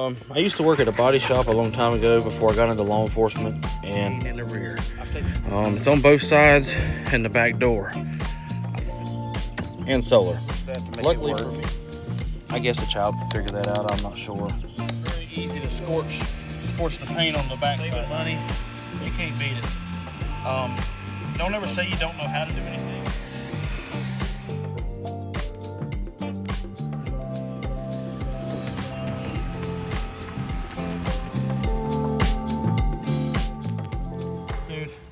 I used to work at a body shop a long time ago before I got into law enforcement, and in the rear. It's on both sides and the back door, and solar. Luckily for me, I guess the child can figure that out. I'm not sure. Very easy to scorch the paint on the back. Saving money, you can't beat it. Don't ever say you don't know how to do anything.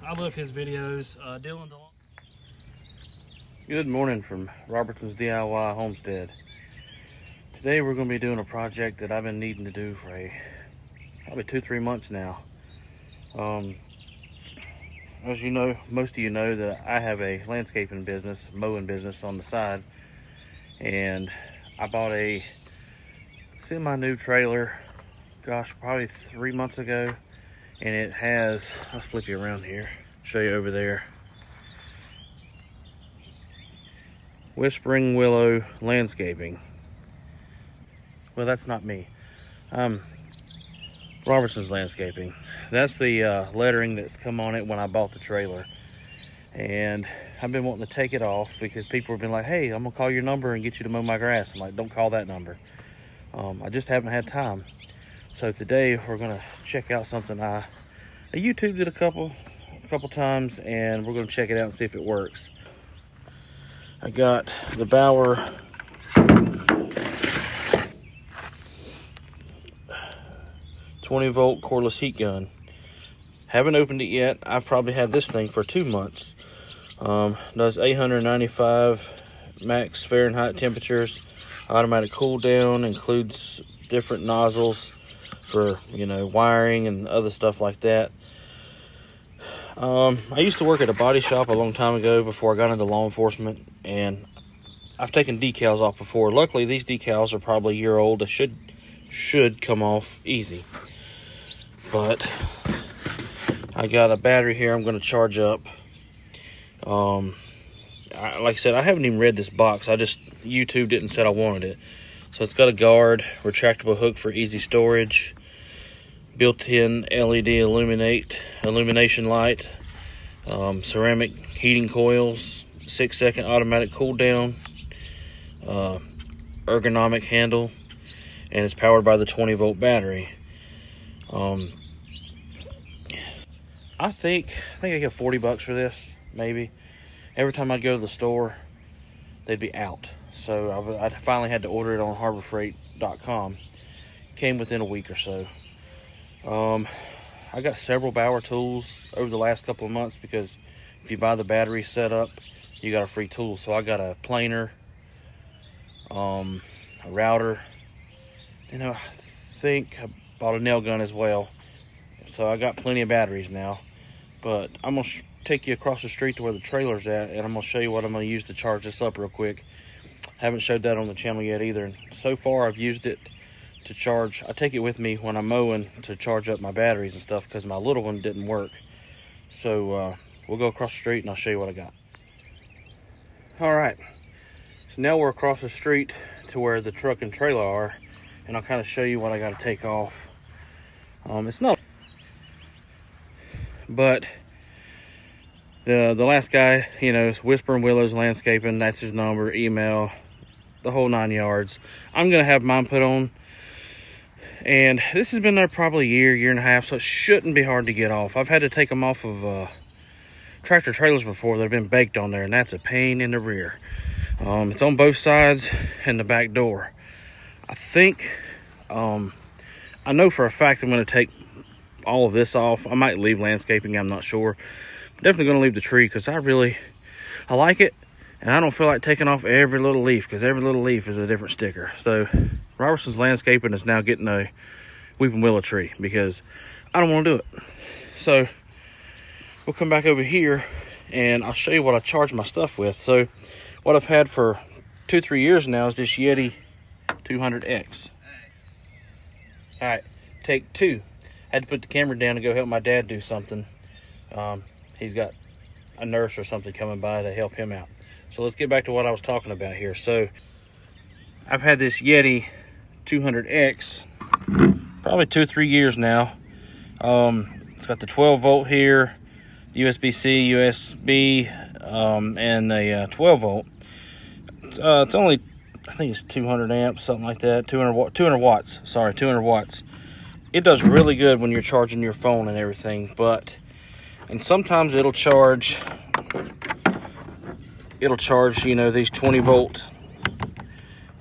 I love his videos. Dylan. Good morning from Robertson's DIY Homestead. Today we're going to be doing a project that I've been needing to do for probably 2-3 months now. As you know, most of you know that I have a landscaping business, mowing business on the side, and I bought a semi-new trailer, gosh, probably 3 months ago, and it has, I'll flip you around here, show you over there, Whispering Willow Landscaping. Well, that's not me. Robertson's Landscaping. That's the lettering that's come on it when I bought the trailer. And I've been wanting to take it off because people have been like, hey, I'm gonna call your number and get you to mow my grass. I'm like, don't call that number. I just haven't had time. So today we're gonna check out something I YouTubed it a couple times, and we're gonna check it out and see if it works. I got the Bauer 20-volt cordless heat gun. Haven't opened it yet. I've probably had this thing for 2 months. Does 895 max Fahrenheit temperatures, automatic cool down, includes different nozzles for, you know, wiring and other stuff like that. I used to work at a body shop a long time ago before I got into law enforcement, and I've taken decals off before. Luckily, these decals are probably a year old. They should come off easy. But I got a battery here I'm going to charge up. Like I said, I haven't even read this box. I just YouTubed it and said I wanted it. So it's got a guard, retractable hook for easy storage, built-in LED illumination light, ceramic heating coils, 6-second automatic cool down, ergonomic handle, and it's powered by the 20-volt battery. I think I get $40 for this, maybe. Every time I'd go to the store, they'd be out. So I finally had to order it on harborfreight.com. Came within a week or so. I got several Bauer tools over the last couple of months because if you buy the battery set up, you got a free tool. So I got a planer, a router, and I think I bought a nail gun as well. So I got plenty of batteries now. But I'm going to take you across the street to where the trailer's at, and I'm going to show you what I'm going to use to charge this up real quick. Haven't showed that on the channel yet either. And so far I've used it to charge. I take it with me when I'm mowing to charge up my batteries and stuff because my little one didn't work. So we'll go across the street and I'll show you what I got. All right, so now we're across the street to where the truck and trailer are, and I'll kind of show you what I got to take off. It's not, but the last guy, you know, is Whispering Willows Landscaping. That's his number, email, the whole 9 yards. I'm gonna have mine put on, and this has been there probably a year and a half, so it shouldn't be hard to get off. I've had to take them off of tractor trailers before that have been baked on there, and that's a pain in the rear. It's on both sides and the back door. I think I know for a fact I'm going to take all of this off. I might leave landscaping, I'm not sure. I'm definitely going to leave the tree because I like it, and I don't feel like taking off every little leaf because every little leaf is a different sticker. So Robertson's Landscaping is now getting a weeping willow tree because I don't want to do it. So we'll come back over here and I'll show you what I charge my stuff with. So what I've had for 2-3 years now is this Yeti 200X. All right, take two. Had to put the camera down to go help my dad do something. He's got a nurse or something coming by to help him out. So let's get back to what I was talking about here. So I've had this Yeti 200X probably 2 or 3 years now. It's got the 12 volt here, USB-C, USB, and a 12 volt. It's only, I think it's 200 amps, something like that. 200 watts. Sorry, 200 watts. It does really good when you're charging your phone and everything, and sometimes it'll charge, you know, these 20 volt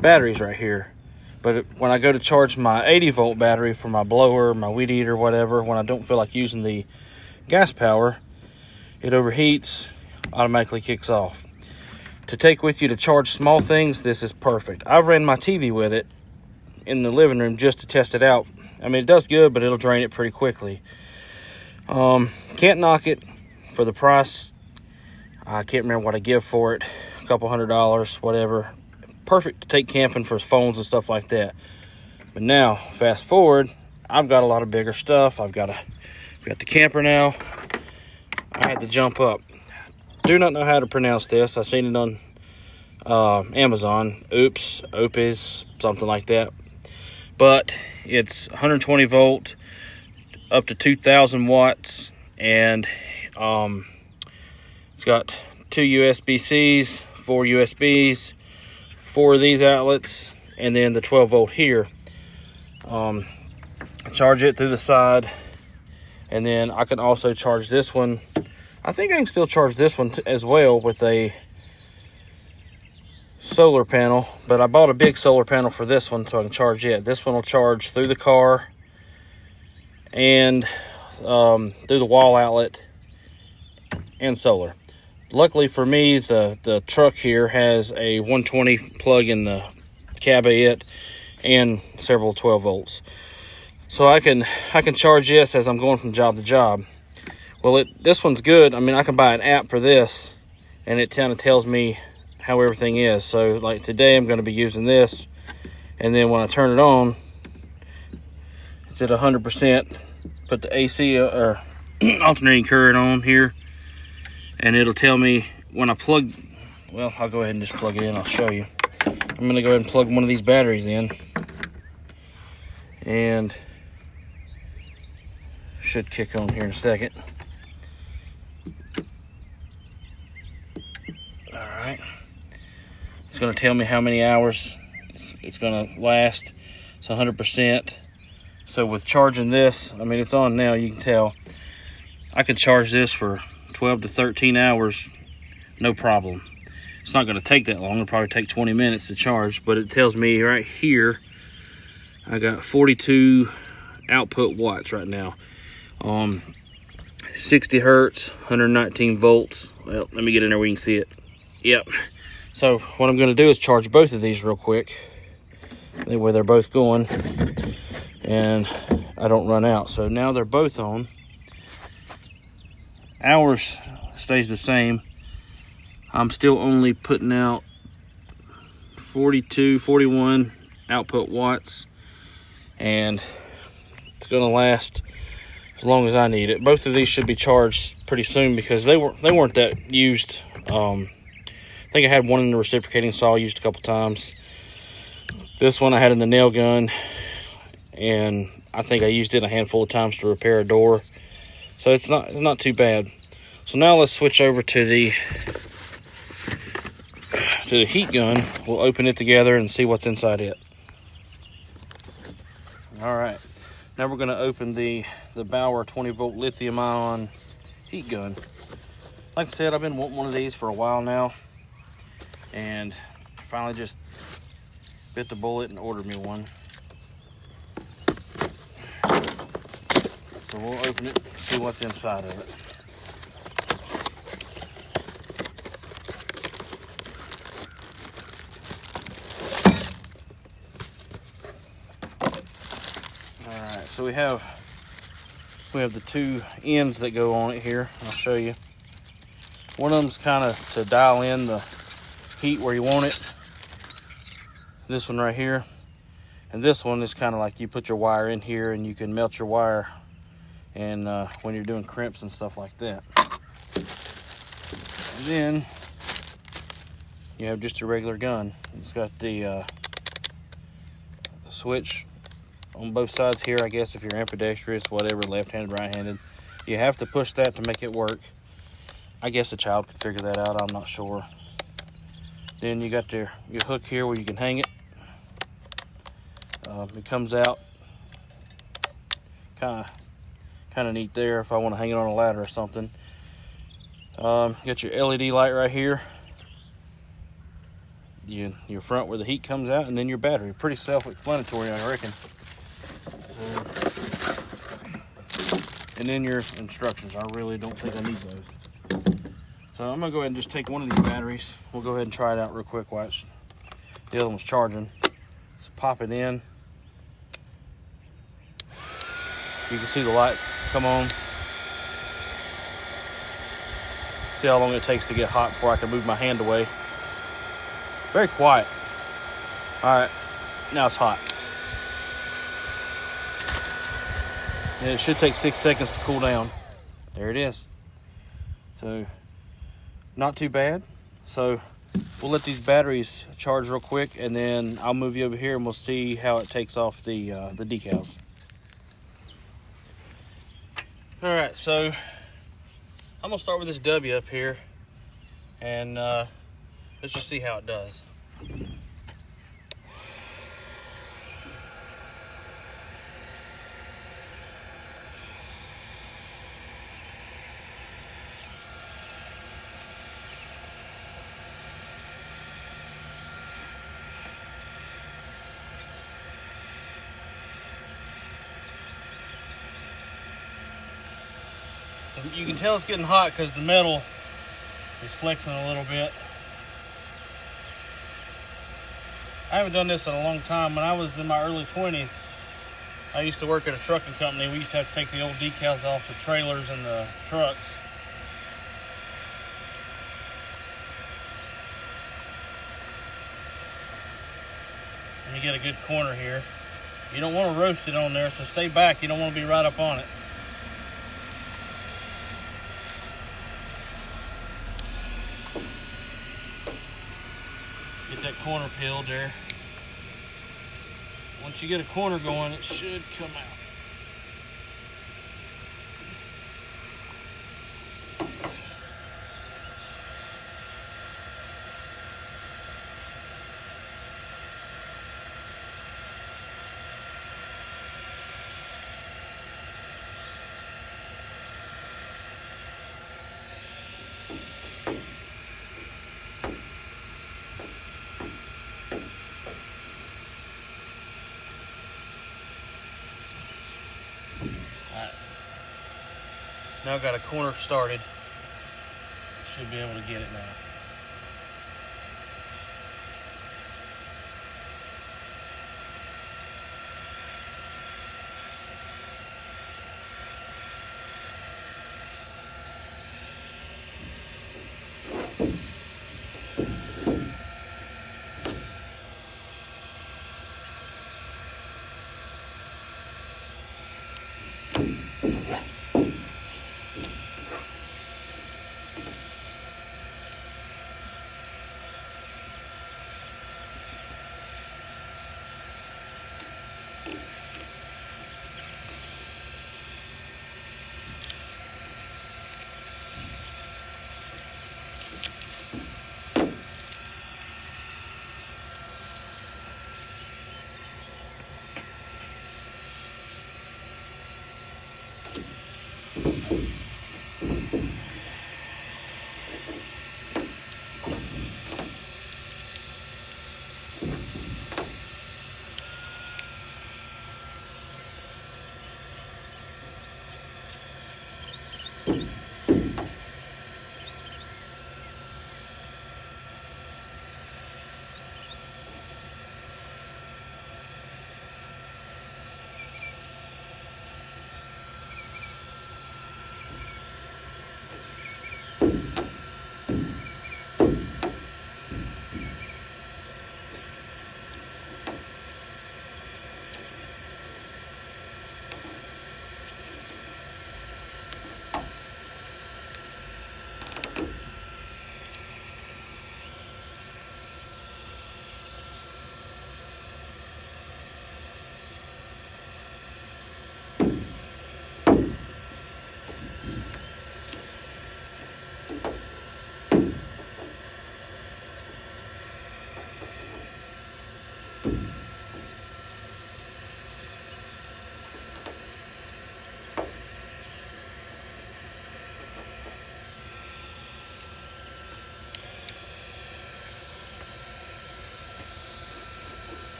batteries right here. But when I go to charge my 80 volt battery for my blower, my weed eater, whatever, when I don't feel like using the gas power, it overheats, automatically kicks off. To take with you to charge small things, this is perfect. I've ran my TV with it in the living room just to test it out. I mean, it does good, but it'll drain it pretty quickly. Can't knock it for the price. I can't remember what I give for it. A couple $100, whatever. Perfect to take camping for phones and stuff like that. But now, fast forward, I've got a lot of bigger stuff. I've got the camper now. I had to jump up. Do not know how to pronounce this. I seen it on Amazon. Opes, something like that. But it's 120 volt, up to 2,000 watts, and it's got 2 USB-Cs, 4 USBs, 4 of these outlets, and then the 12 volt here. Charge it through the side, and then I can also charge this one. I think I can still charge this one as well with a solar panel, but I bought a big solar panel for this one so I can charge it. This one will charge through the car and through the wall outlet and solar. Luckily for me, the truck here has a 120 plug in the cab of it and several 12 volts. So I can charge this as I'm going from job to job. Well, this one's good. I mean, I can buy an app for this, and it kind of tells me how everything is. So like today I'm going to be using this, and then when I turn it on, it's at 100%. Put the AC or alternating current on here, and it'll tell me when I plug. Well, I'll go ahead and just plug it in. I'll show you. I'm going to go ahead and plug one of these batteries in, and should kick on here in a second. All right, it's going to tell me how many hours it's going to last. It's 100%. So with charging this, I mean, it's on now, you can tell. I can charge this for 12 to 13 hours, no problem. It's not going to take that long. It'll probably take 20 minutes to charge, but it tells me right here, I got 42 output watts right now. 60 hertz, 119 volts. Well, let me get in there where you can see it. Yep. So what I'm going to do is charge both of these real quick. That way they're both going, and I don't run out. So now they're both on. Hours stays the same. I'm still only putting out 41 output watts, and it's going to last as long as I need it. Both of these should be charged pretty soon because they weren't that used. I think I had one in the reciprocating saw used a couple times. This one I had in the nail gun, and I think I used it a handful of times to repair a door. So it's not too bad. So now let's switch over to the heat gun. We'll open it together and see what's inside it. All right, now we're going to open the Bauer 20 volt lithium ion heat gun. Like I said, I've been wanting one of these for a while now, and finally just bit the bullet and ordered me one. So we'll open it, see what's inside of it. Alright, so we have the two ends that go on it here. I'll show you. One of them's kind of to dial in the heat where you want it. This one right here. And this one is kind of like you put your wire in here and you can melt your wire, and when you're doing crimps and stuff like that. And then you have just a regular gun. It's got the switch on both sides here, I guess, if you're ambidextrous, whatever, left-handed, right-handed. You have to push that to make it work. I guess a child could figure that out, I'm not sure. Then you got your hook here where you can hang it. It comes out kind of neat there if I want to hang it on a ladder or something. You got your LED light right here. Your front where the heat comes out, and then your battery. Pretty self-explanatory, I reckon. And then your instructions. I really don't think I need those. So I'm gonna go ahead and just take one of these batteries. We'll go ahead and try it out real quick while the other one's charging. Just pop it in. You can see the light come on. See how long it takes to get hot before I can move my hand away. Very quiet. All right, now it's hot. And it should take 6 seconds to cool down. There it is. So, not too bad. So, we'll let these batteries charge real quick, and then I'll move you over here and we'll see how it takes off the decals. All right, so I'm gonna start with this W up here, and let's just see how it does. You can tell it's getting hot because the metal is flexing a little bit. I haven't done this in a long time. When I was in my early 20s, I used to work at a trucking company. We used to have to take the old decals off the trailers and the trucks. And you get a good corner here. You don't want to roast it on there, so stay back. You don't want to be right up on it. Get that corner peeled there. Once you get a corner going, it should come out. Now I've got a corner started. Should be able to get it now.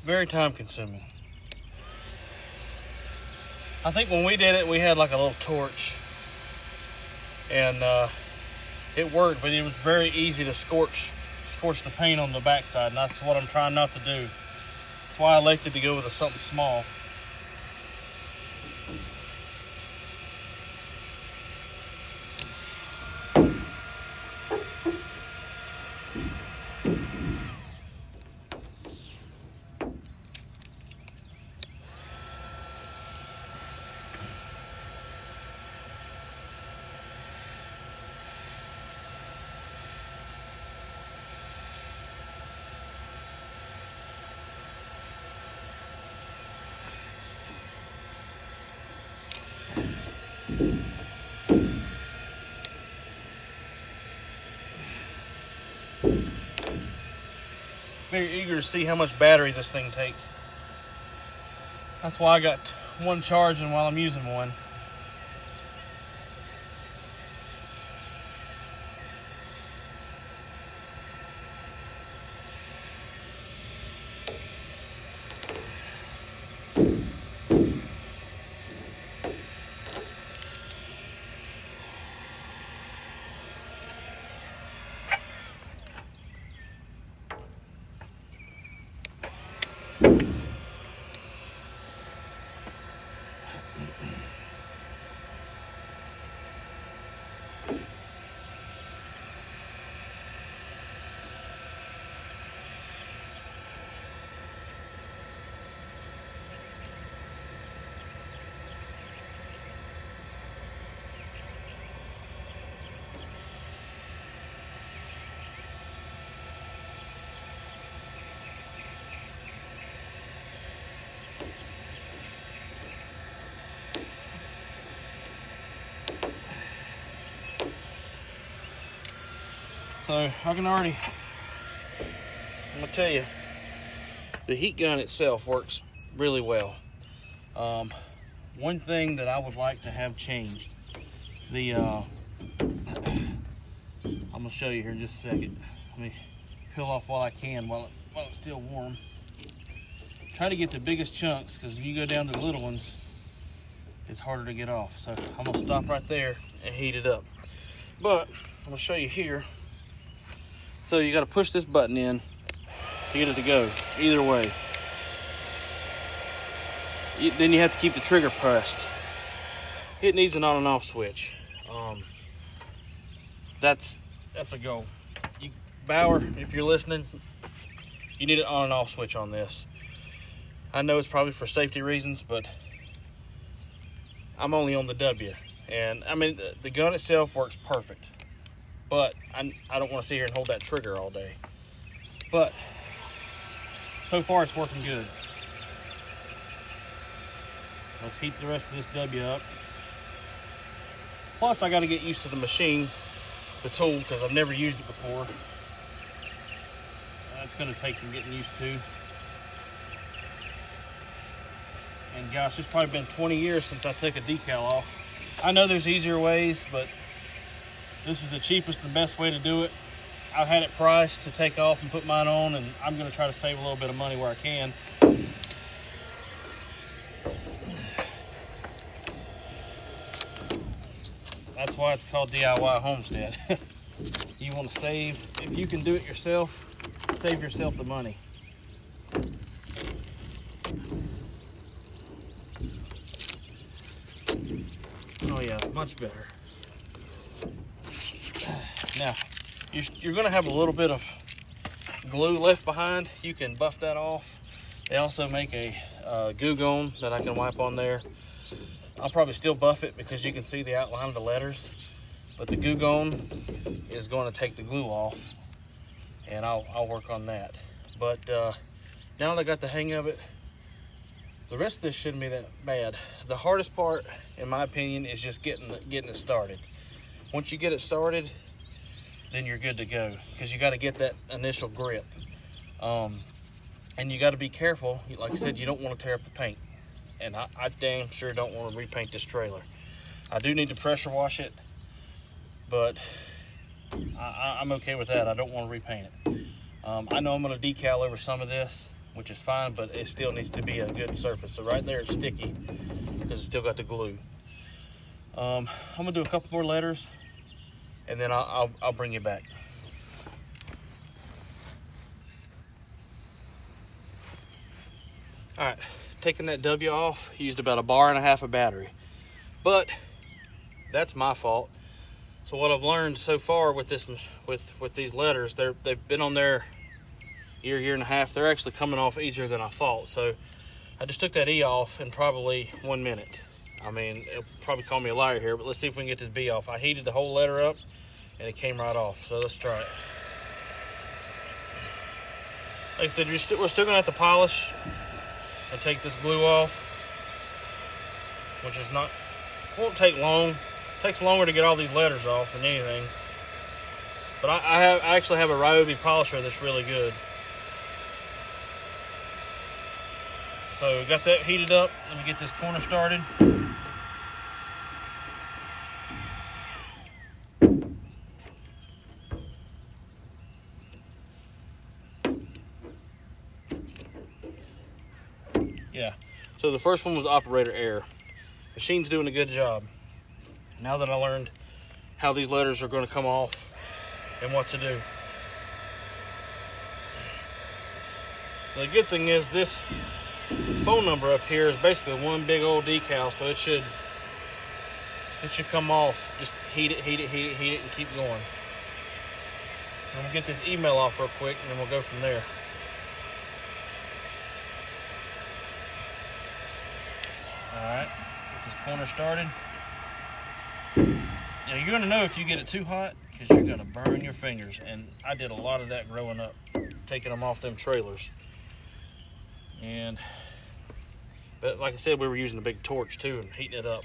Very time consuming. I think when we did it, we had like a little torch, and it worked, but it was very easy to scorch the paint on the backside, and that's what I'm trying not to do. That's why I elected to go with something small. Very eager to see how much battery this thing takes. That's why I got one charging while I'm using one. So I'm gonna tell you, the heat gun itself works really well. One thing that I would like to have changed, I'm gonna show you here in just a second. Let me peel off while I can while it's still warm. Try to get the biggest chunks, because if you go down to the little ones, it's harder to get off. So I'm gonna stop right there and heat it up. But I'm gonna show you here. So you got to push this button in to get it to go either way. Then you have to keep the trigger pressed. It needs an on and off switch. That's a goal. Bauer, if you're listening, you need an on and off switch on this. I know it's probably for safety reasons, but I'm only on the W. And I mean, the gun itself works perfect. But I don't want to sit here and hold that trigger all day. But so far it's working good. Let's heat the rest of this W up. Plus I got to get used to the machine, the tool, because I've never used it before. That's going to take some getting used to. And gosh, it's probably been 20 years since I took a decal off. I know there's easier ways, but this is the cheapest and best way to do it. I've had it priced to take off and put mine on, and I'm going to try to save a little bit of money where I can. That's why it's called DIY Homestead. You want to save, if you can do it yourself, save yourself the money. Oh yeah, much better. Now, you're going to have a little bit of glue left behind. You can buff that off. They also make a goo gone that I can wipe on there. I'll probably still buff it because you can see the outline of the letters. But the goo gone is going to take the glue off, and I'll work on that. But now that I got the hang of it, the rest of this shouldn't be that bad. The hardest part, in my opinion, is just getting it started. Once you get it started, then you're good to go, because you got to get that initial grip. And And you got to be careful. Like I said, you don't want to tear up the paint. And I damn sure don't want to repaint this trailer. I do need to pressure wash it, but I'm okay with that. I don't want to repaint it. I know I'm going to decal over some of this, which is fine, but it still needs to be a good surface. So right there it's sticky because it's still got the glue. I'm going to do a couple more letters, and then I'll bring you back. All right, taking that W off, used about 1.5 bars of battery, but that's my fault. So what I've learned so far with this, with these letters, they've been on there year and a half. They're actually coming off easier than I thought. So I just took that E off in probably 1 minute. I mean, it'll probably call me a liar here, but let's see if we can get this B off. I heated the whole letter up and it came right off. So let's try it. Like I said, we're still gonna have to polish and take this glue off, which is not, won't take long. It takes longer to get all these letters off than anything. But I actually have a Ryobi polisher that's really good. So got that heated up. Let me get this corner started. Yeah, so the first one was operator error. Machine's doing a good job. Now that I learned how these letters are going to come off and what to do. The good thing is this phone number up here is basically one big old decal, so it should come off. Just heat it, and keep going. And we'll get this email off real quick, and then we'll go from there. Alright, get this corner started. Now you're going to know if you get it too hot, because you're going to burn your fingers. And I did a lot of that growing up, taking them off them trailers. But like I said, we were using a big torch too and heating it up.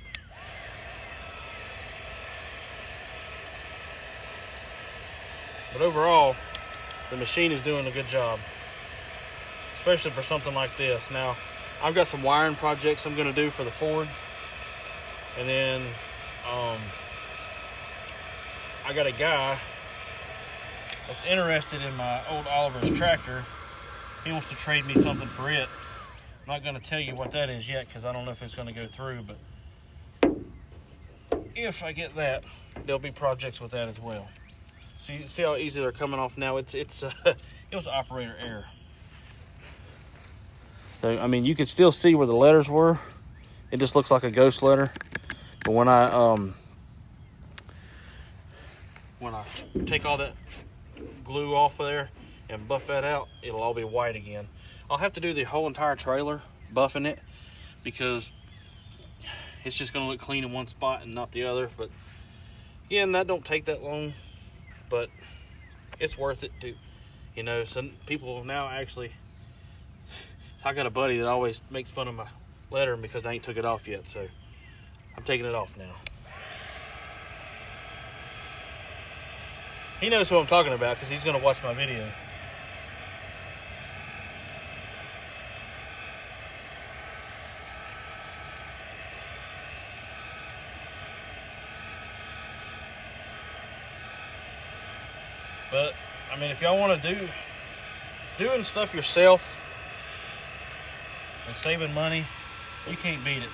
But overall, the machine is doing a good job, especially for something like this. Now, I've got some wiring projects I'm going to do for the Ford, and then I got a guy that's interested in my old Oliver's tractor. He wants to trade me something for it. I'm not going to tell you what that is yet because I don't know if it's going to go through, but if I get that, there'll be projects with that as well. See how easy they're coming off now? It was operator error. So, I mean, you can still see where the letters were. It just looks like a ghost letter. But when I take all that glue off of there and buff that out, it'll all be white again. I'll have to do the whole entire trailer, buffing it, because it's just going to look clean in one spot and not the other. But again, that don't take that long, but it's worth it to, you know. Some people now actually, I got a buddy that always makes fun of my lettering because I ain't took it off yet, so I'm taking it off now. He knows who I'm talking about because he's going to watch my video. But, I mean, if y'all want to doing stuff yourself and saving money, you can't beat it.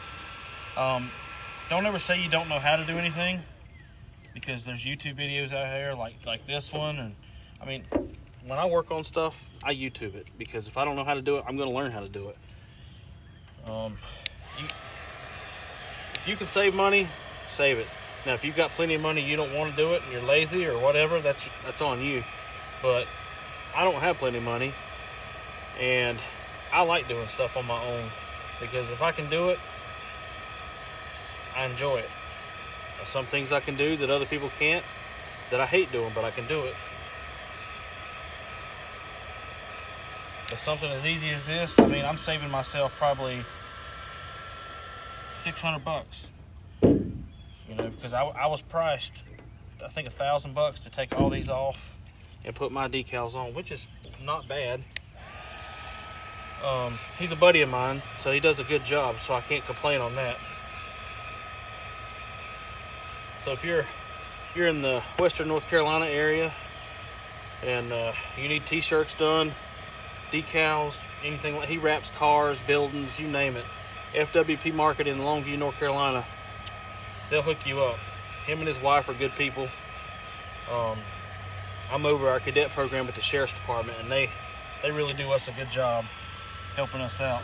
Don't ever say you don't know how to do anything, because there's YouTube videos out there like this one. And I mean, when I work on stuff, I YouTube it, because if I don't know how to do it, I'm going to learn how to do it. If you can save money, save it. Now, if you've got plenty of money, you don't want to do it, and you're lazy or whatever, that's on you. But I don't have plenty of money, and I like doing stuff on my own, because if I can do it, I enjoy it. There's some things I can do that other people can't, that I hate doing, but I can do it. But something as easy as this, I mean, I'm saving myself probably $600. You know, because I was priced, I think, $1,000 to take all these off and put my decals on, which is not bad. He's a buddy of mine, so he does a good job, so I can't complain on that. So if you're in the western North Carolina area and you need t-shirts done, decals, anything like, he wraps cars, buildings, you name it. FWP Market in Longview, North Carolina, they'll hook you up. Him and his wife are good people. I'm over our cadet program at the Sheriff's Department, and they really do us a good job helping us out,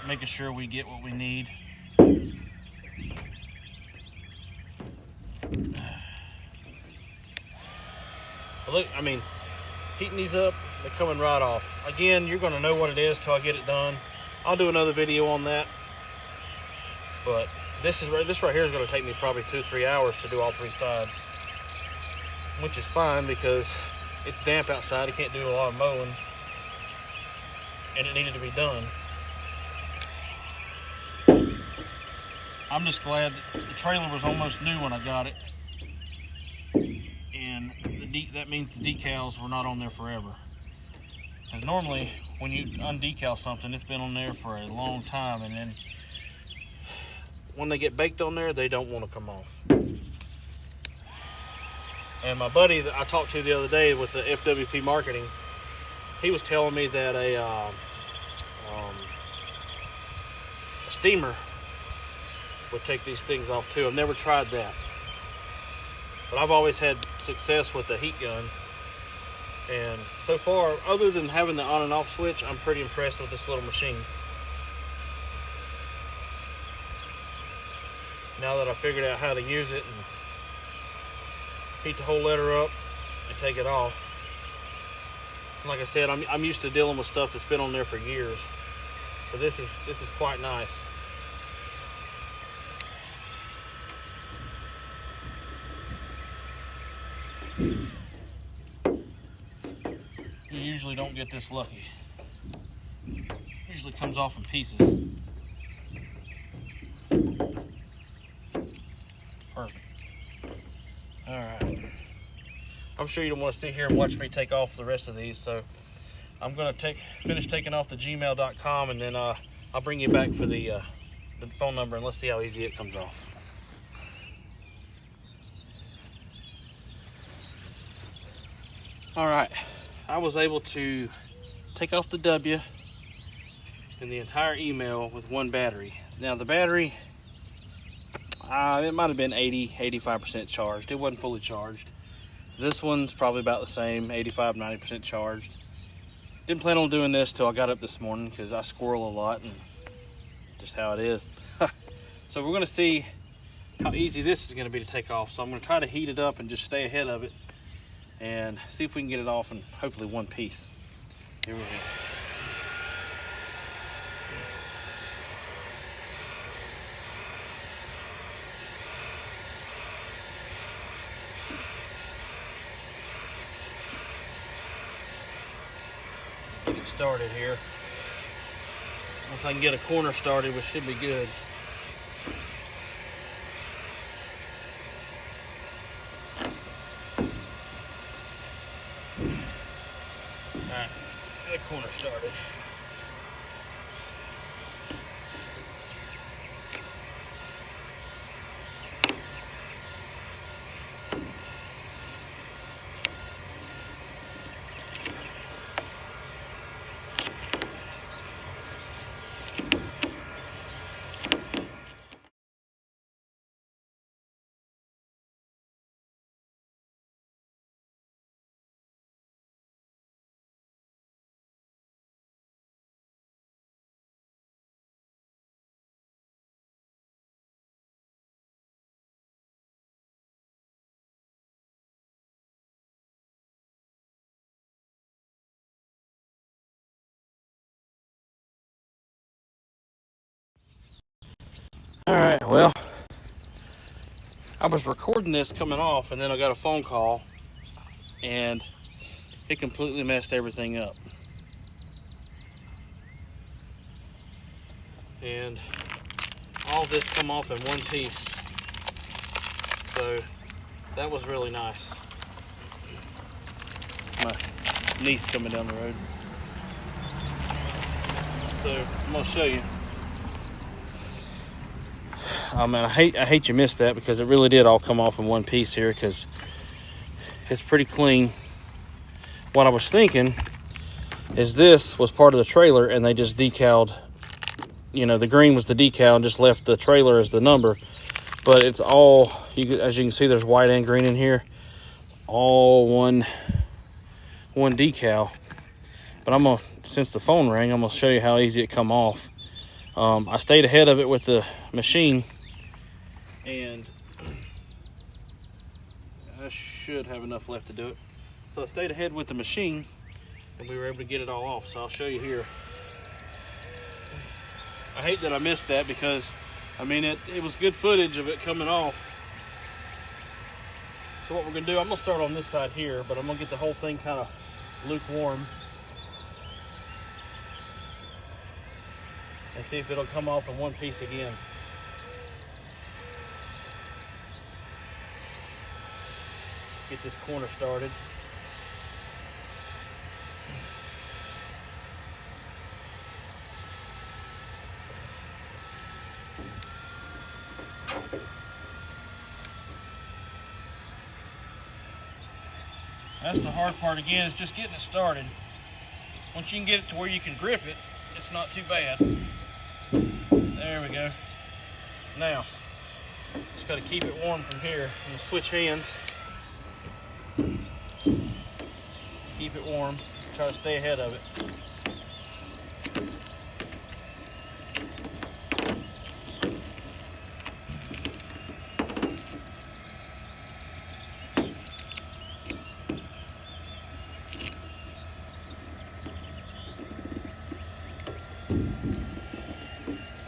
making sure we get what we need. But look, I mean, heating these up, they're coming right off. Again, you're going to know what it is till I get it done. I'll do another video on that. But this right here is going to take me probably 2 or 3 hours to do all 3 sides, which is fine because it's damp outside. I can't do a lot of mowing, and it needed to be done. I'm just glad that the trailer was almost new when I got it, and that means the decals were not on there forever. Because normally when you undecal something, it's been on there for a long time, and then when they get baked on there, they don't want to come off. And my buddy that I talked to the other day with the FWP marketing, he was telling me that a steamer would take these things off too. I've never tried that, but I've always had success with the heat gun. And so far, other than having the on and off switch, I'm pretty impressed with this little machine. Now that I figured out how to use it and heat the whole letter up and take it off. Like I said, I'm used to dealing with stuff that's been on there for years, so this is quite nice. You usually don't get this lucky. It usually comes off in pieces. Perfect. Alright. I'm sure you don't want to sit here and watch me take off the rest of these, so I'm going to finish taking off the gmail.com, and then I'll bring you back for the phone number, and let's see how easy it comes off. Alright. I was able to take off the W and the entire email with one battery. Now the battery, it might have been 85% charged. It wasn't fully charged. This one's probably about the same, 85-90% charged. Didn't plan on doing this till I got up this morning because I squirrel a lot, and just how it is. So we're going to see how easy this is going to be to take off. So I'm going to try to heat it up and just stay ahead of it and see if we can get it off in hopefully one piece. Here we go. Get it started here. Once I can get a corner started, which should be good. Alright, get a corner started. Alright, well, I was recording this coming off, and then I got a phone call, and it completely messed everything up. And all this come off in one piece. So that was really nice. My niece coming down the road. So I'm gonna show you. Oh man, I hate you missed that, because it really did all come off in one piece here, because it's pretty clean. What I was thinking is this was part of the trailer and they just decaled, you know, the green was the decal and just left the trailer as the number. But it's all, as you can see, there's white and green in here, all one decal. But I'm gonna, since the phone rang, I'm gonna show you how easy it come off. I stayed ahead of it with the machine, and I should have enough left to do it. So I stayed ahead with the machine, and we were able to get it all off. So I'll show you here. I hate that I missed that, because I mean it was good footage of it coming off. So what we're gonna do, I'm gonna start on this side here, but I'm gonna get the whole thing kind of lukewarm and see if it'll come off in one piece again. Get this corner started. That's the hard part again, is just getting it started. Once you can get it to where you can grip it, it's not too bad. There we go. Now, just got to keep it warm from here. I'm going to switch hands. Keep it warm. Try to stay ahead of it.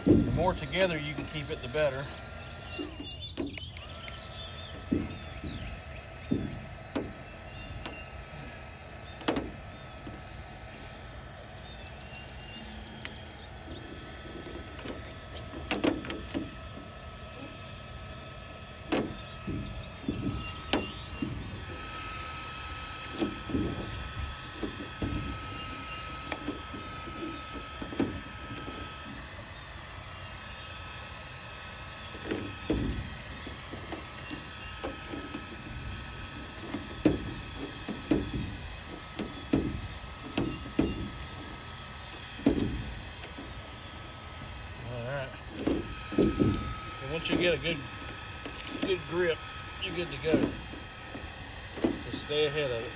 The more together you can keep it, the better. Once you get a good grip, you're good to go. Just stay ahead of it.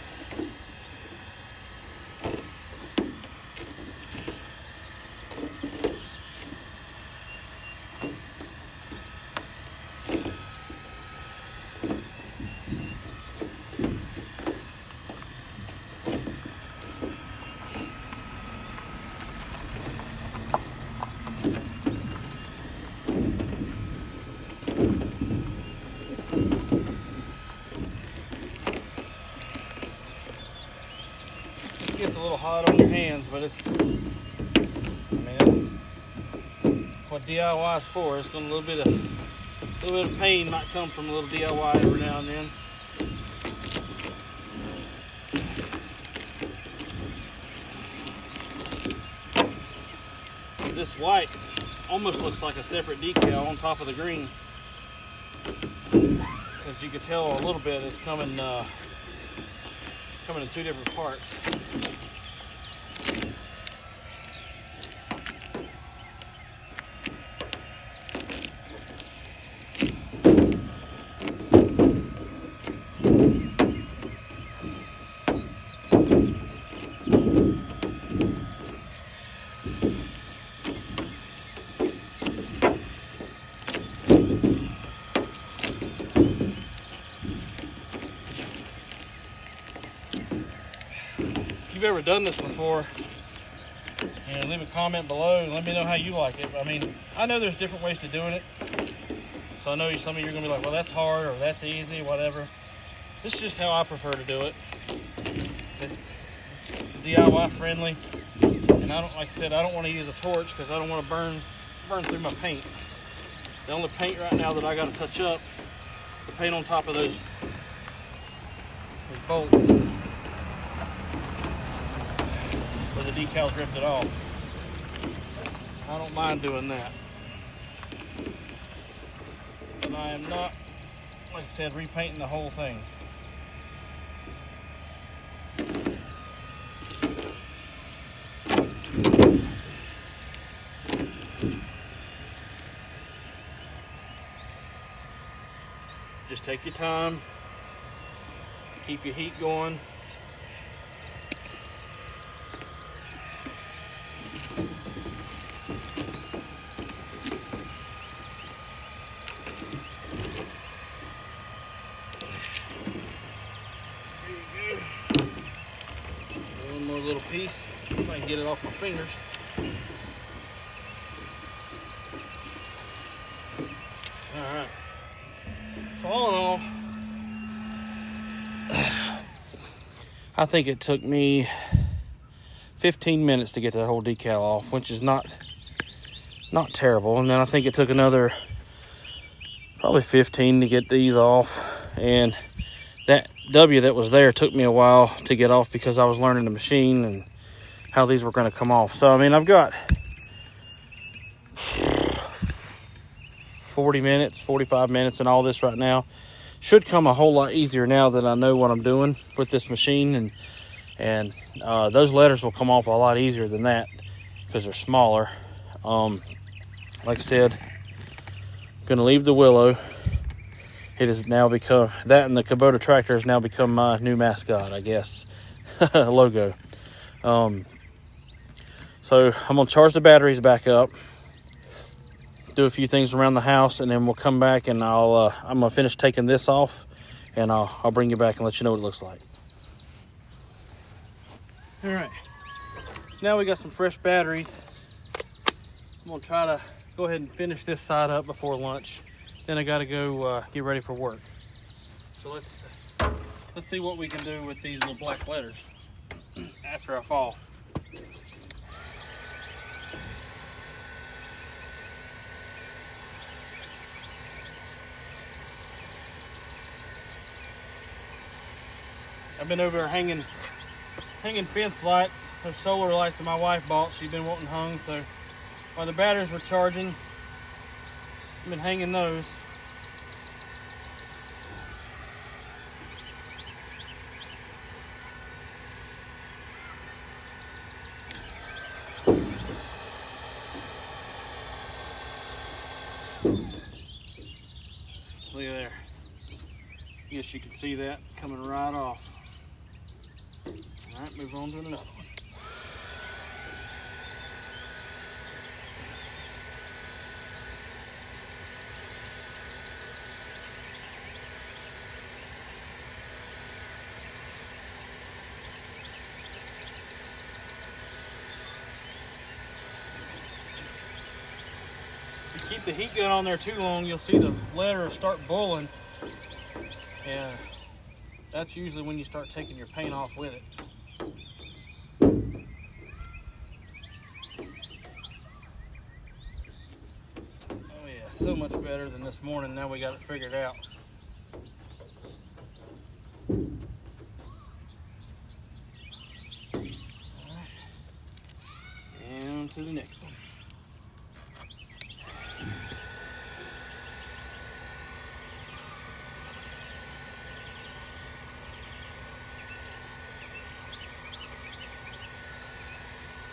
Gets a little hot on your hands, but it's, I mean, it's what DIY is for. It's going a little bit of pain might come from a little DIY every now and then. This white almost looks like a separate decal on top of the green, because you can tell a little bit it's coming in two different parts. If you've ever done this before, leave a comment below and let me know how you like it. I mean, I know there's different ways to doing it, so I know some of you are going to be like, well, that's hard or that's easy, whatever. This is just how I prefer to do it. It's DIY friendly, and I don't, like I said, I don't want to use a torch because I don't want to burn through my paint. The only paint right now that I got to touch up, the paint on top of those bolts where the decals ripped it off. I don't mind doing that. But I am not, like I said, repainting the whole thing. Just take your time, keep your heat going. One more little piece, if I can get it off my fingers. All right. So all in all, I think it took me 15 minutes to get that whole decal off, which is not terrible. And then I think it took another probably 15 to get these off. And that W that was there took me a while to get off because I was learning the machine and how these were going to come off. So I mean, I've got 40 minutes, 45 minutes and all this right now. Should come a whole lot easier now that I know what I'm doing with this machine, and those letters will come off a lot easier than that because they're smaller. Like I said, I'm gonna leave the Willow. It has now become that, and the Kubota tractor has now become my new mascot, I guess. Logo. So I'm gonna charge the batteries back up, do a few things around the house, and then we'll come back and I'm gonna finish taking this off, and I'll bring you back and let you know what it looks like. All right, now we got some fresh batteries. I'm gonna try to go ahead and finish this side up before lunch. Then I gotta go get ready for work. So let's see what we can do with these little black letters after I fall. I've been over there hanging fence lights. Those solar lights that my wife bought. She's been wanting hung, so while the batteries were charging, I've been hanging those. Look at there. Guess you can see that coming right off. All right, move on to another one. If you keep the heat gun on there too long, you'll see the letter start boiling, and that's usually when you start taking your paint off with it. Oh yeah, so much better than this morning. Now we got it figured out. All right, and to the next one.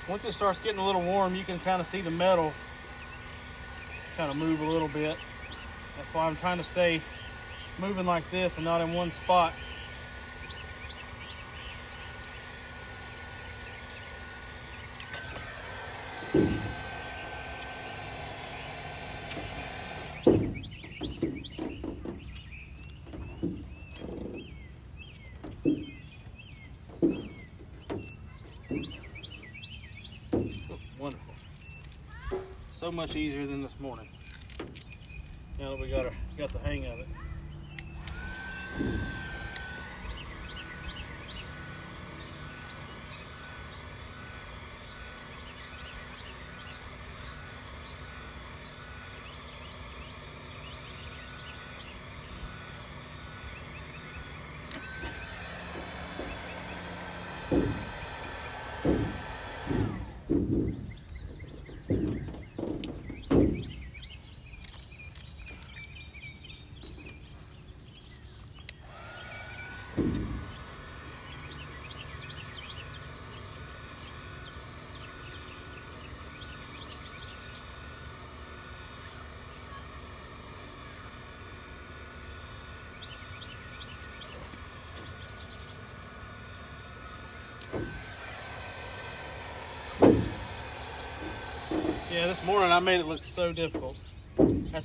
Once it starts getting a little warm, you can kind of see the metal kind of move a little bit. That's why I'm trying to stay moving like this and not in one spot. Wonderful. So much easier than this morning. Now that we got the hang of it. Yeah, this morning I made it look so difficult. I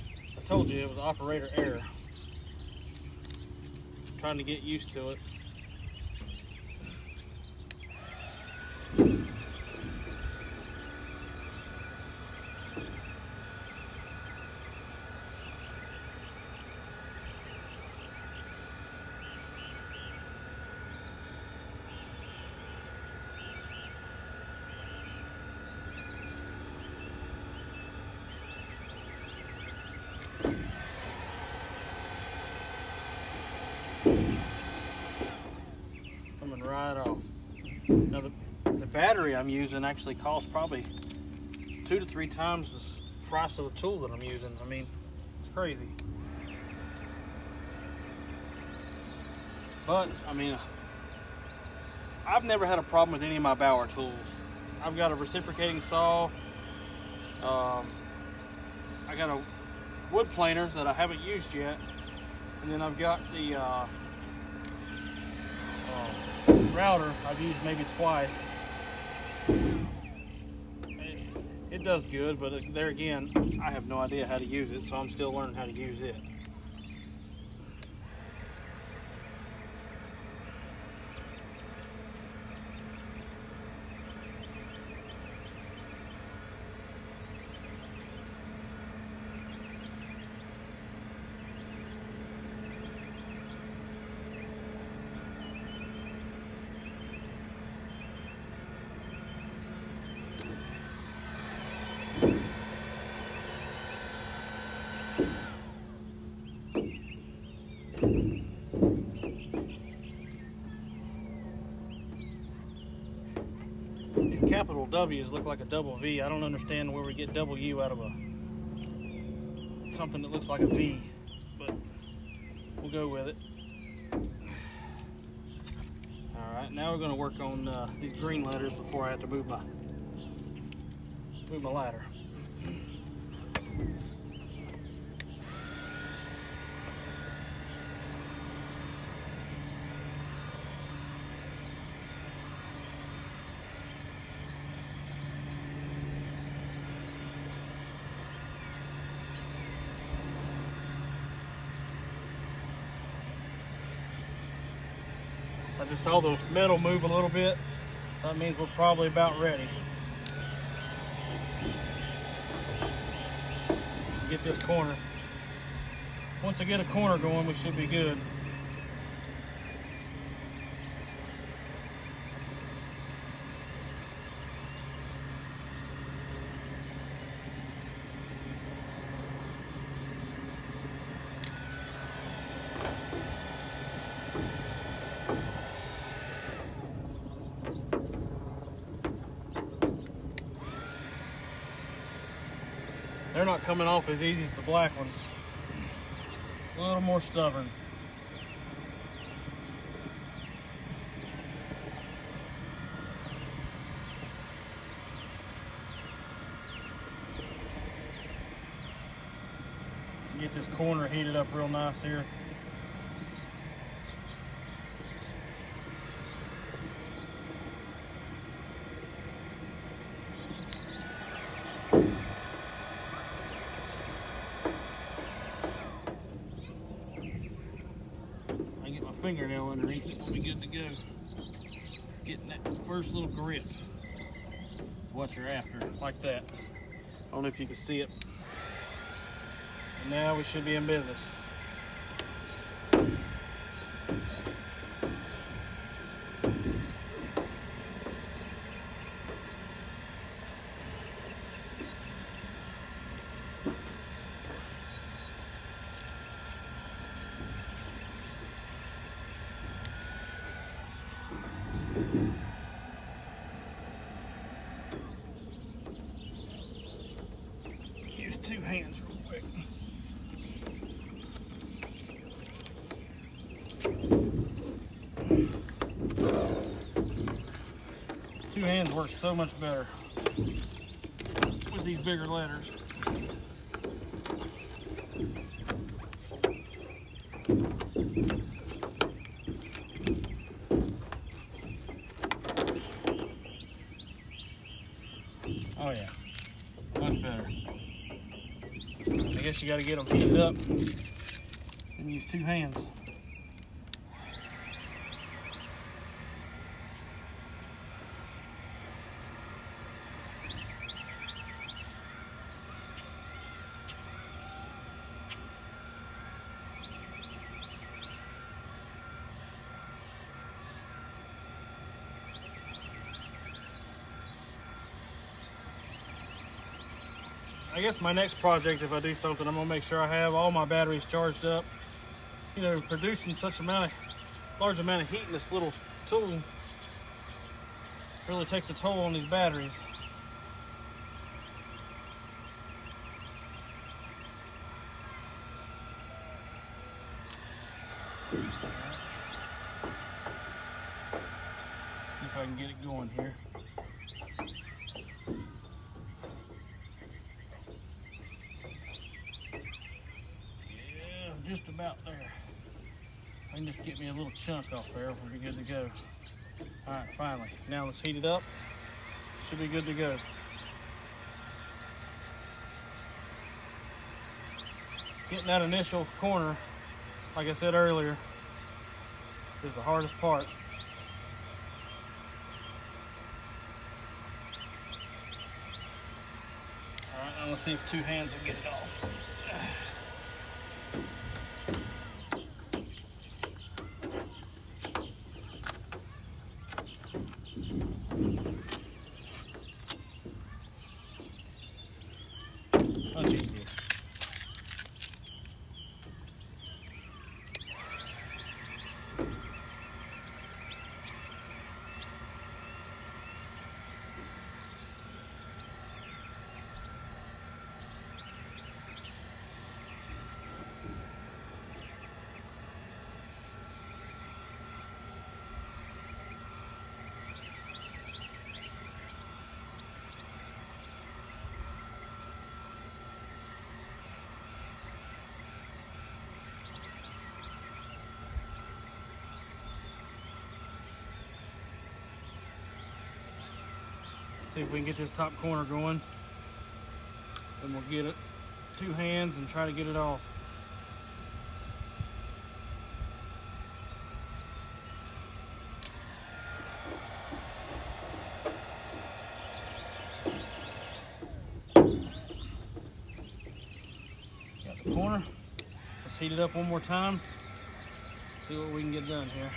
told you it was operator error. Trying to get used to it. Coming right off. Now the battery I'm using actually costs probably 2 to 3 times the price of the tool that I'm using. I mean, it's crazy. But I mean, I've never had a problem with any of my Bauer tools. I've got a reciprocating saw. I got a wood planer that I haven't used yet, and then I've got the router I've used maybe twice. It does good, but there again, I have no idea how to use it, so I'm still learning how to use it. These capital W's look like a double V. I don't understand where we get W out of something that looks like a V, but we'll go with it. All right, now we're going to work on these green letters before I have to move my ladder. I just saw the metal move a little bit. That means we're probably about ready. Get this corner. Once I get a corner going, we should be good. They're not coming off as easy as the black ones. A little more stubborn. Get this corner heated up real nice here. Fingernail underneath it, we'll be good to go. Getting that first little grip. What you're after, like that. I don't know if you can see it. And now we should be in business. Use 2 hands real quick. Two hands work so much better with these bigger letters. guess you got to get them heated up and use 2 hands. I guess my next project, if I do something, I'm gonna make sure I have all my batteries charged up. You know, producing such large amount of heat in this little tool really takes a toll on these batteries. See if I can get it going here. Just about there. I can just get me a little chunk off there. We'll be good to go. All right, finally. Now let's heat it up. Should be good to go. Getting that initial corner, like I said earlier, is the hardest part. All right, now let's see if 2 hands will get it off. See if we can get this top corner going. Then we'll get it 2 hands and try to get it off. Got the corner. Let's heat it up one more time. See what we can get done here.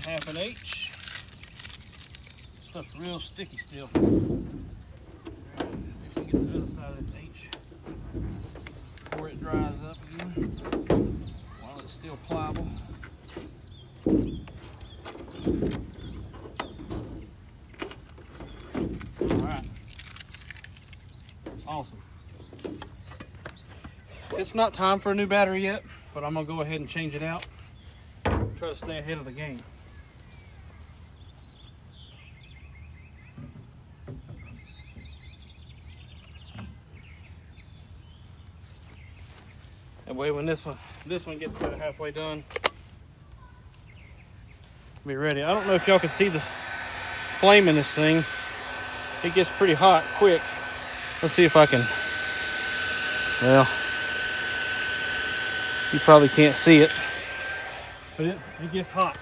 Half an H. Stuff's real sticky still. All right, let's see if we can get the other side of this H before it dries up again, while it's still pliable. All right, awesome. It's not time for a new battery yet, but I'm gonna go ahead and change it out. Try to stay ahead of the game. That way when this one gets about halfway done, be ready. I don't know if y'all can see the flame in this thing. It gets pretty hot quick. Let's see if I can, well, you probably can't see it, but it gets hot.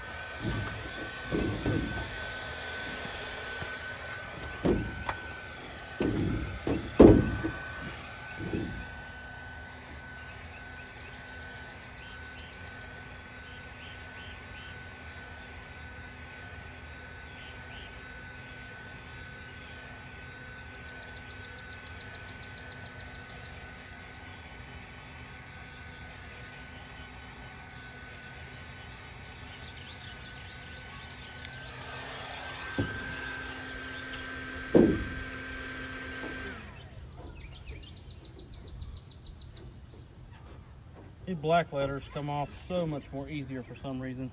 These black letters come off so much more easier for some reason.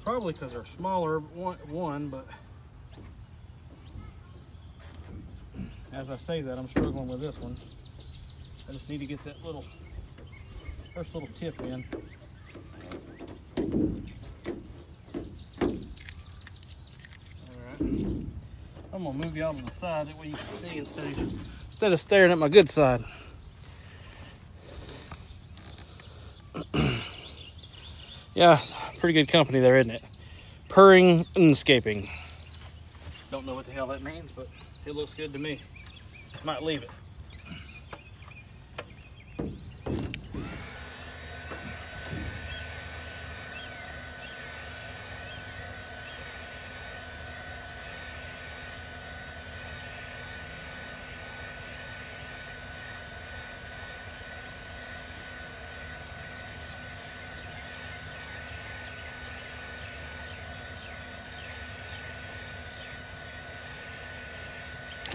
Probably because they're smaller, one, but as I say that, I'm struggling with this one. I just need to get that first little tip in. Alright. I'm gonna move y'all to the side, that way you can see instead of staring at my good side. Yeah, it's pretty good company there, isn't it? Purring Landscaping. Don't know what the hell that means, but it looks good to me. Might leave it.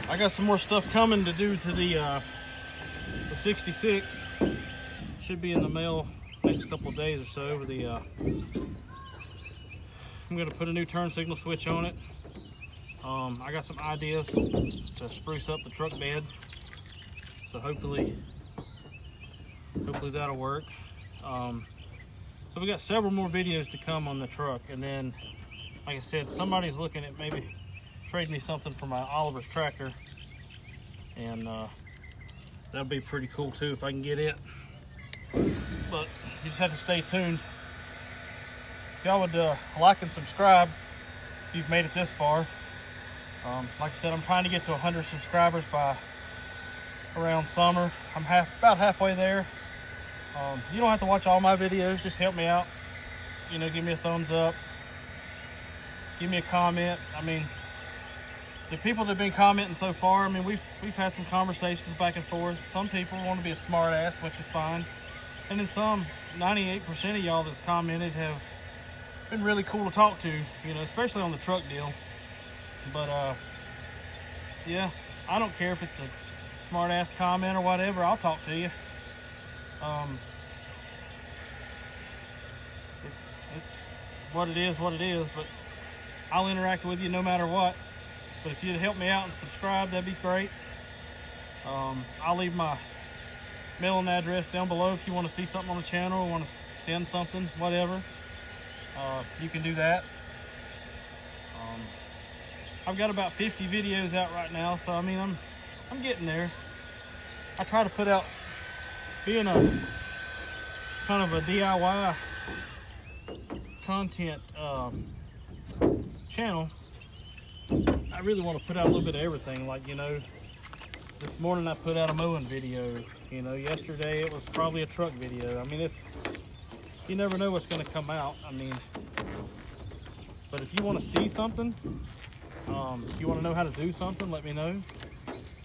I got some more stuff coming to do to the 66. Should be in the mail next couple of days or so. Over the I'm gonna put a new turn signal switch on it. I got some ideas to spruce up the truck bed, so hopefully that'll work. So we got several more videos to come on the truck, and then, like I said, somebody's looking at maybe trade me something for my Oliver's tractor, and that'll be pretty cool too if I can get it. But you just have to stay tuned. If y'all would like and subscribe if you've made it this far. Like I said, I'm trying to get to 100 subscribers by around summer. I'm about halfway there. You don't have to watch all my videos, just help me out. You know, give me a thumbs up, give me a comment. I mean, the people that have been commenting so far, I mean, we've had some conversations back and forth. Some people want to be a smart ass, which is fine. And then some, 98% of y'all that's commented have been really cool to talk to, you know, especially on the truck deal. But yeah, I don't care if it's a smart ass comment or whatever, I'll talk to you. It's what it is, but I'll interact with you no matter what. But if you'd help me out and subscribe, that'd be great. I'll leave my mailing address down below if you want to see something on the channel or want to send something, whatever. You can do that. I've got about 50 videos out right now, so I mean, I'm getting there. I try to put out, being a kind of a DIY content channel, I really want to put out a little bit of everything. Like, you know, this morning I put out a mowing video. You know, yesterday it was probably a truck video. I mean, you never know what's going to come out. I mean, but if you want to see something, if you want to know how to do something, let me know.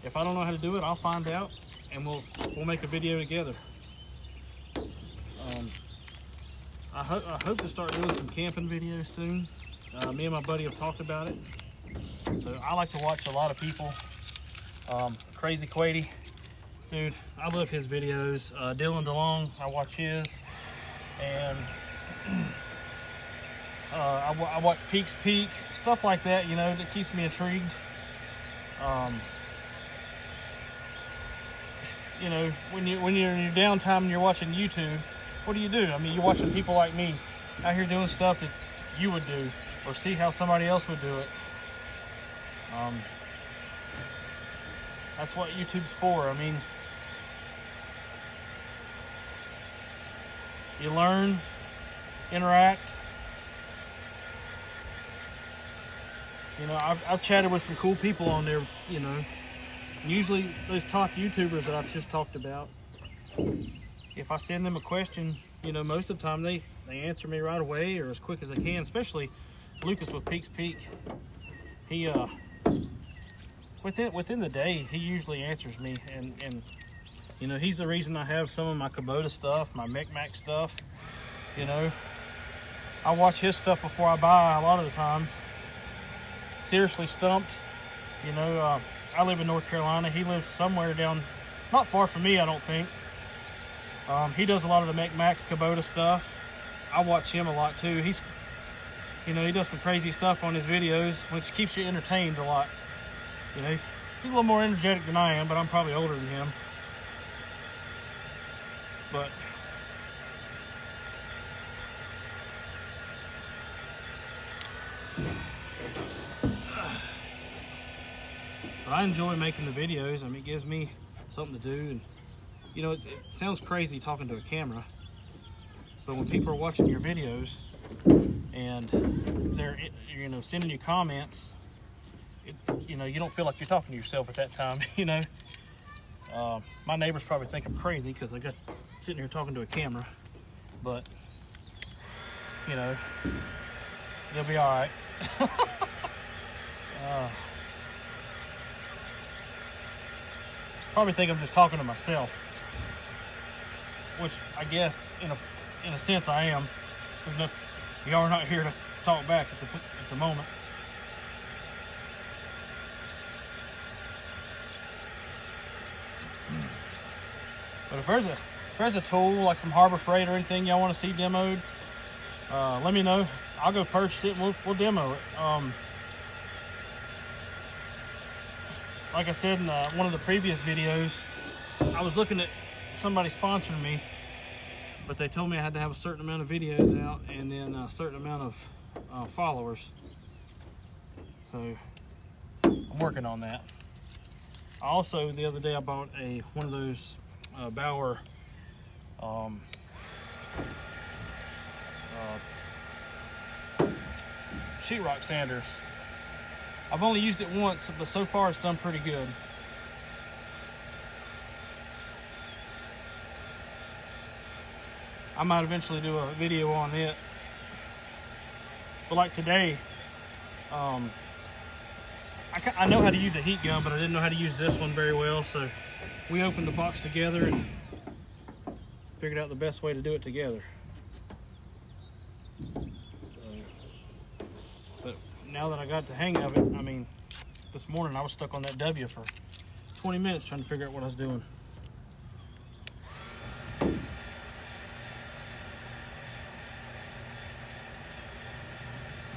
If I don't know how to do it, I'll find out, and we'll make a video together. I hope to start doing some camping videos soon. Me and my buddy have talked about it. So I like to watch a lot of people. Crazy Quady, dude, I love his videos. Dylan DeLong, I watch his, and I watch Peaks Peak, stuff like that. You know, that keeps me intrigued. You know, when you're in your downtime and you're watching YouTube, what do? I mean, you're watching people like me out here doing stuff that you would do, or see how somebody else would do it. That's what YouTube's for. I mean, you learn, interact. You know, I've chatted with some cool people on there, you know. Usually those top YouTubers that I just talked about, if I send them a question, you know, most of the time they answer me right away or as quick as they can, especially Lucas with Peaks Peak. He within the day, he usually answers me, and you know, he's the reason I have some of my Kubota stuff, my Micmac stuff. You know, I watch his stuff before I buy a lot of the times. Seriously stumped. You know, I live in North Carolina. He lives somewhere down, not far from me, I don't think. He does a lot of the Max Kubota stuff. I watch him a lot too. He's, you know, he does some crazy stuff on his videos, which keeps you entertained a lot. You know, he's a little more energetic than I am, but I'm probably older than him. But I enjoy making the videos. I mean, it gives me something to do, and you know, it sounds crazy talking to a camera, but when people are watching your videos and they're, you know, sending you comments, you know, you don't feel like you're talking to yourself at that time. You know, my neighbors probably think I'm crazy because I got sitting here talking to a camera, but you know, they'll be all right. Probably think I'm just talking to myself, which I guess in a sense I am. Y'all are not here to talk back at the moment. But if there's a tool like from Harbor Freight or anything y'all want to see demoed, let me know. I'll go purchase it and we'll demo it. Like I said in one of the previous videos, I was looking at somebody sponsoring me, but they told me I had to have a certain amount of videos out and then a certain amount of followers. So I'm working on that. I also, the other day, I bought one of those Bauer sheetrock sanders. I've only used it once, but so far it's done pretty good. I might eventually do a video on it. But like today, I know how to use a heat gun, but I didn't know how to use this one very well. So we opened the box together and figured out the best way to do it together. But now that I got the hang of it, I mean, this morning I was stuck on that W for 20 minutes trying to figure out what I was doing.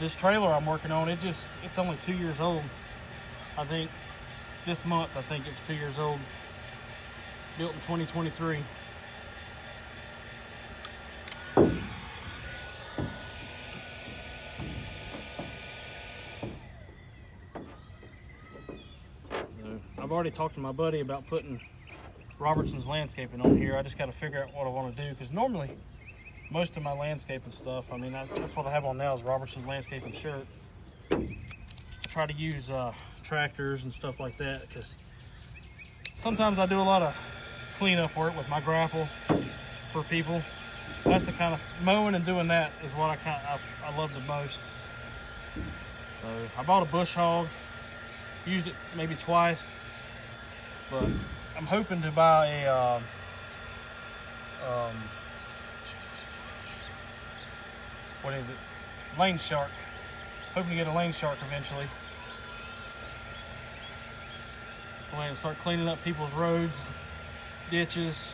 This trailer I'm working on, it's only 2 years old. I think this month, I think it's 2 years old. Built in 2023. I've already talked to my buddy about putting Robertson's landscaping on here. I just got to figure out what I want to do, because normally most of my landscaping stuff, I mean, that's what I have on now is Robertson's landscaping shirt. I try to use tractors and stuff like that, because sometimes I do a lot of cleanup work with my grapple for people. That's the kind of mowing and doing that is what I love the most. So I bought a bush hog, used it maybe twice, but I'm hoping to buy a what is it? Lane shark. Hoping to get a lane shark eventually. Go ahead and start cleaning up people's roads, ditches.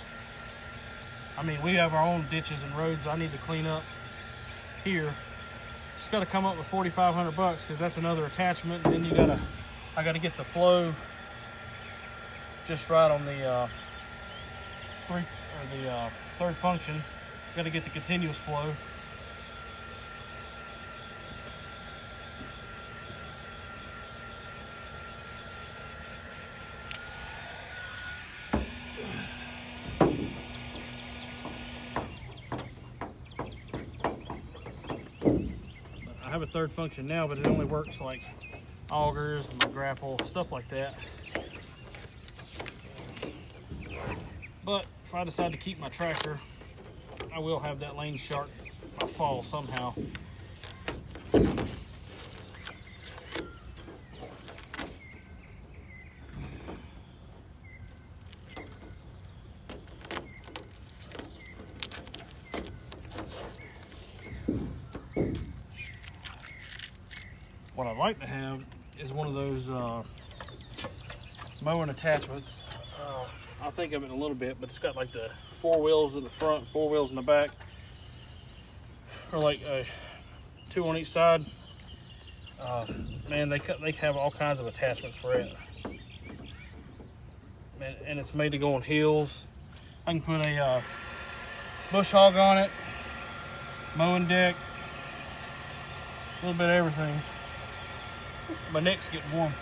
I mean, we have our own ditches and roads I need to clean up here. Just got to come up with $4,500 because that's another attachment. And then I got to get the flow just right on the third function. Got to get the continuous flow. I have a third function now, but it only works like augers and grapple, stuff like that. But if I decide to keep my tractor, I will have that lane shark by fall somehow. What I'd like to have is one of those mowing attachments. I'll think of it in a little bit, but it's got like the 4 wheels in the front, 4 wheels in the back, or like 2 on each side. Man, they have all kinds of attachments for it. And it's made to go on hills. I can put a bush hog on it, mowing deck, a little bit of everything. My neck's getting warm.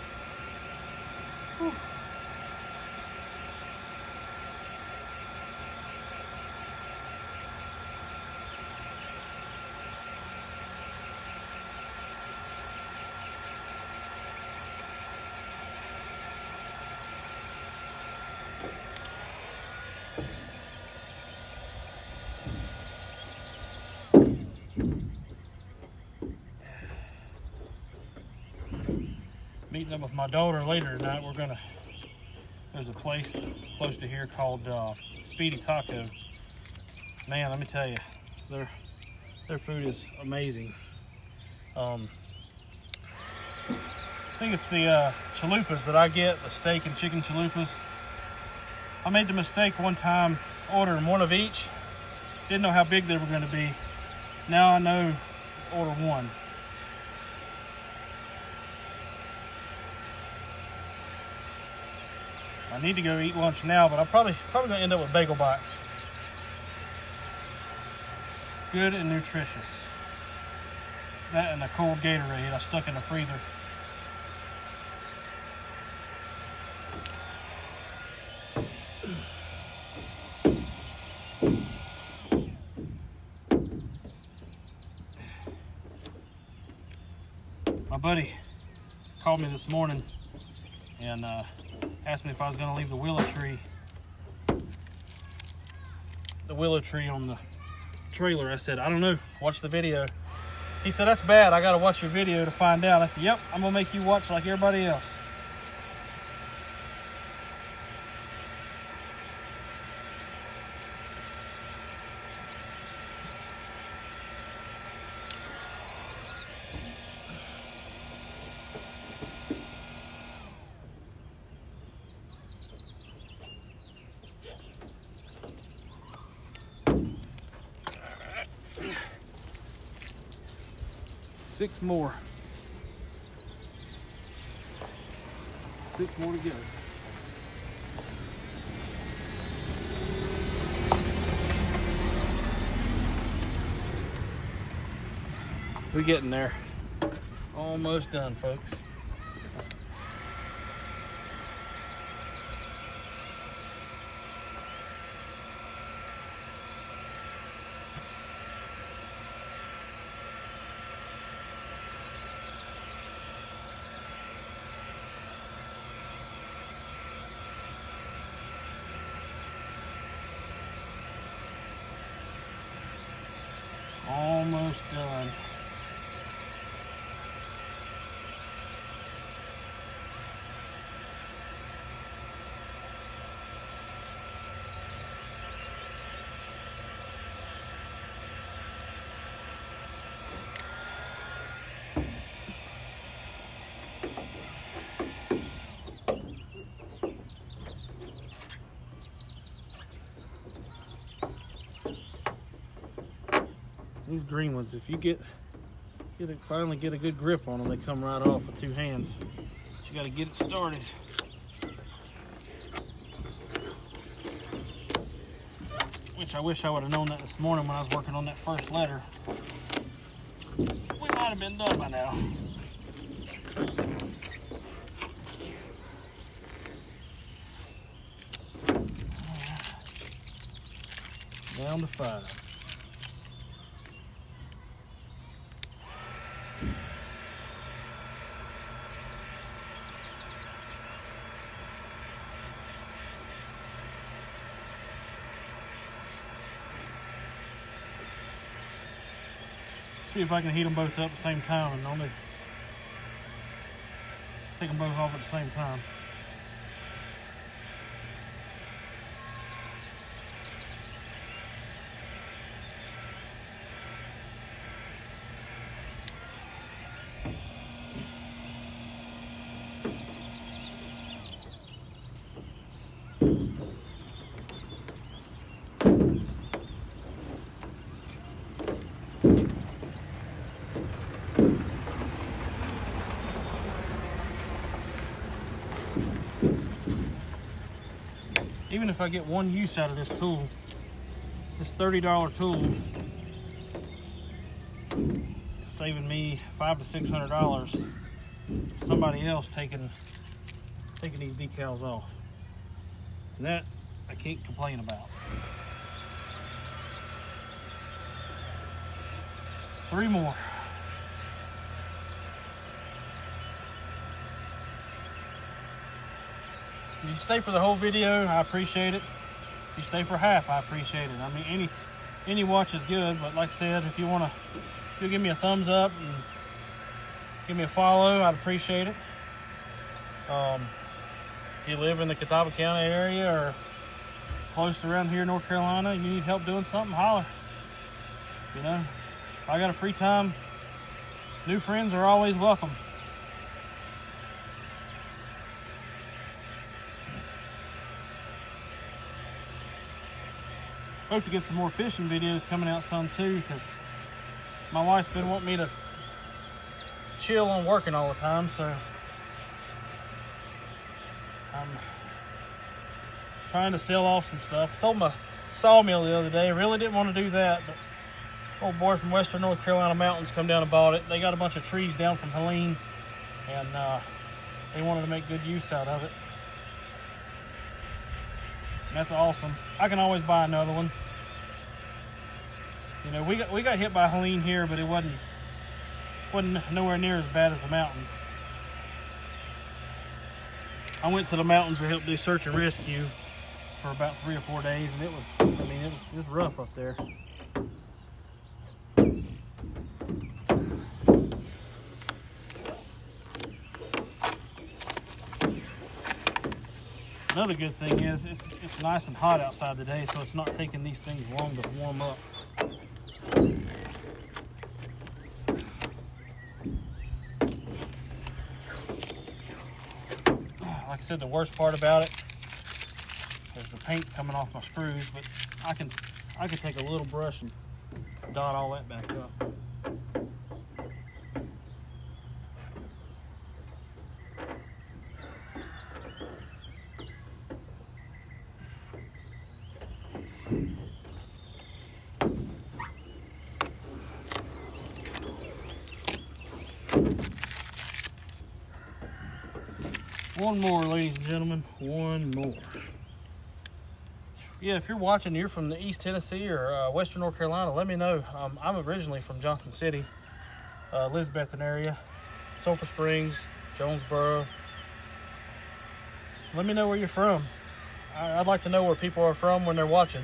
Whew. Meeting up with my daughter later tonight. There's a place close to here called Speedy Taco. Man, let me tell you, their food is amazing. I think it's the chalupas that I get, the steak and chicken chalupas. I made the mistake one time ordering one of each. Didn't know how big they were going to be. Now I know to order one. I need to go eat lunch now, but I'm probably gonna end up with bagel bites. Good and nutritious. That and a cold Gatorade I stuck in the freezer. My buddy called me this morning and asked me if I was going to leave the willow tree on the trailer. I said, I don't know, watch the video. He said, that's bad, I got to watch your video to find out. I said, yep, I'm going to make you watch like everybody else. Six more to go. We're getting there. Almost done, folks. Almost done. These green ones, if you finally get a good grip on them, they come right off with 2 hands. But you got to get it started. Which I wish I would have known that this morning when I was working on that first letter. We might have been done by now. Down to 5. See if I can heat them both up at the same time, and normally take them both off at the same time. even if I get one use out of this tool, this $30 tool, is saving me $500 to $600. Somebody else taking these decals off, and that I can't complain about. 3 more. If you stay for the whole video, I appreciate it. If you stay for half, I appreciate it. I mean, any watch is good, but like I said, if you give me a thumbs up and give me a follow, I'd appreciate it. If you live in the Catawba County area or close to around here in North Carolina and you need help doing something, holler. You know, if I got a free time, new friends are always welcome. Hope to get some more fishing videos coming out soon too, because my wife's been wanting me to chill on working all the time, so I'm trying to sell off some stuff. I sold my sawmill the other day. I really didn't want to do that, but old boy from Western North Carolina mountains come down and bought it. They got a bunch of trees down from Helene, and they wanted to make good use out of it. And that's awesome. I can always buy another one. You know, we got hit by Helene here, but it wasn't nowhere near as bad as the mountains. I went to the mountains to help do search and rescue for about 3 or 4 days, and it was rough up there. Another good thing is it's nice and hot outside today, so it's not taking these things long to warm up. Like I said, the worst part about it is the paint's coming off my screws, but I can take a little brush and dot all that back up. One more, ladies and gentlemen, one more. Yeah, if you're watching, you're from the East Tennessee or Western North Carolina, let me know. I'm originally from Johnson City, Elizabethton area, Sulphur Springs, Jonesboro. Let me know where you're from. I'd like to know where people are from when they're watching.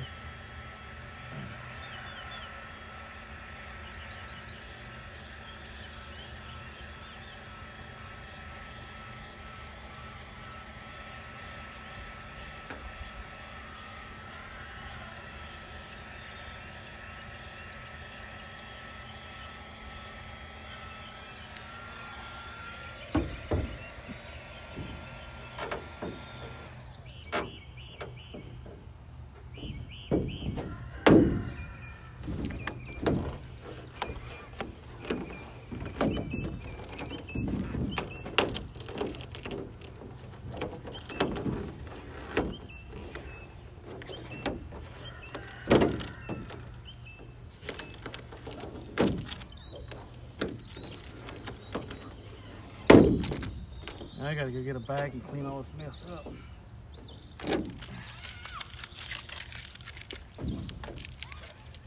I gotta go get a bag and clean all this mess up.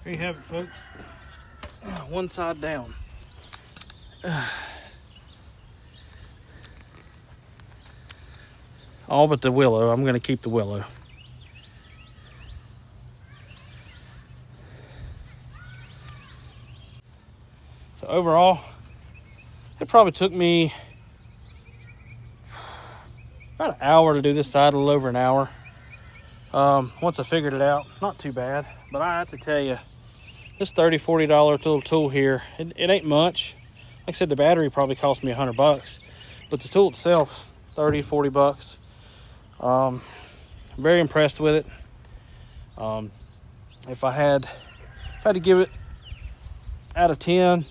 There you have it, folks. One side down. All but the willow. I'm gonna keep the willow. So overall, it probably took me about an hour to do this side, a little over an hour. Once I figured it out, not too bad. But I have to tell you, this $30, $40 little tool here, it ain't much. Like I said, the battery probably cost me $100, but the tool itself, $30, $40. Very impressed with it. If I had to give it out of 10,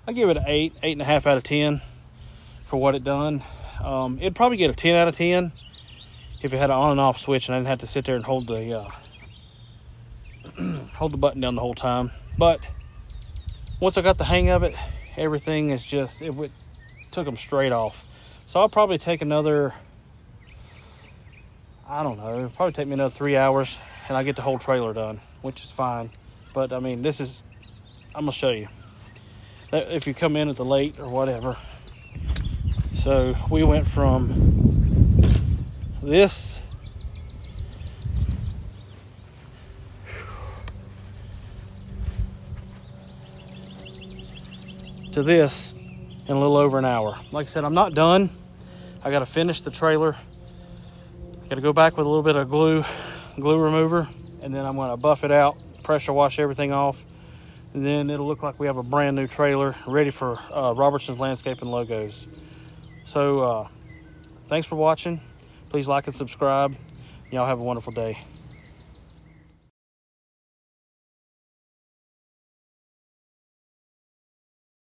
I'd give it an 8.5 out of 10 for what it done. It'd probably get a 10 out of 10 if it had an on and off switch and I didn't have to sit there and hold the hold the button down the whole time. But once I got the hang of it, everything is just, took them straight off. So I'll probably take another, I don't know, it'll probably take me another 3 hours and I get the whole trailer done, which is fine. But I mean, I'm gonna show you that if you come in at the late or whatever. So we went from this to this in a little over an hour. Like I said, I'm not done. I got to finish the trailer. Got to go back with a little bit of glue remover, and then I'm going to buff it out, pressure wash everything off, and then it'll look like we have a brand new trailer ready for Robertson's Landscaping logos. So thanks for watching. Please like and subscribe. Y'all have a wonderful day.